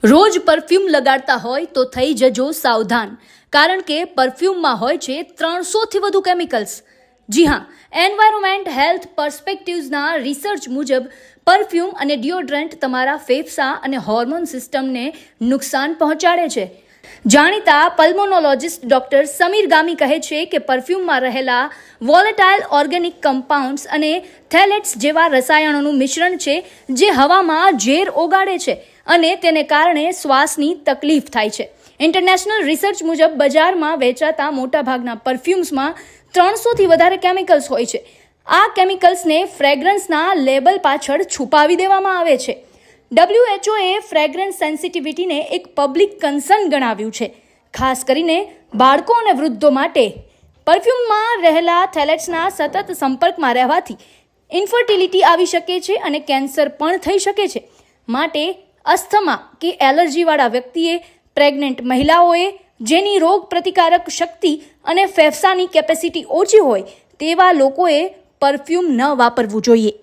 રોજ પરફ્યુમ લગાડતા હોય તો થઈ જજો સાવધાન, કારણ કે પરફ્યુમમાં હોય છે 300થી વધુ કેમિકલ્સ. જી હા, એન્વાયરમેન્ટ હેલ્થ પર્સપેક્ટિવ્સના રિસર્ચ મુજબ પરફ્યુમ અને ડિયોડ્રન્ટ તમારા ફેફસા અને હોર્મોન સિસ્ટમને નુકસાન પહોંચાડે છે. જાણીતા પલ્મોનોલોજિસ્ટ ડોક્ટર સમીર ગામી કહે છે કે પરફ્યુમમાં રહેલા વોલેટાઇલ ઓર્ગેનિક કમ્પાઉન્ડ્સ અને થેલેટ્સ જેવા રસાયણોનું મિશ્રણ છે જે હવામાં ઝેર ઓગાળે છે અને તેને કારણે શ્વાસની તકલીફ થાય છે. ઇન્ટરનેશનલ રિસર્ચ મુજબ બજારમાં વેચાતા મોટાભાગના પરફ્યુમ્સમાં 300થી વધારે કેમિકલ્સ હોય છે. આ કેમિકલ્સને ફ્રેગ્રન્સના લેબલ પાછળ છુપાવી દેવામાં આવે છે. WHOએ ફ્રેગ્રન્સ સેન્સિટિવિટીને એક પબ્લિક કન્સર્ન ગણાવ્યું છે, ખાસ કરીને બાળકો અને વૃદ્ધો માટે. પરફ્યુમમાં રહેલા થેલેટ્સના સતત સંપર્કમાં રહેવાથી ઇન્ફર્ટિલિટી આવી શકે છે અને કેન્સર પણ થઈ શકે છે. માટે અસ્થમા કે એલર્જીવાળા વ્યક્તિએ, પ્રેગ્નન્ટ મહિલાઓએ, જેની રોગ પ્રતિકારક શક્તિ અને ફેફસાની કેપેસિટી ઓછી હોય તેવા લોકોએ પરફ્યુમ ન વાપરવું જોઈએ.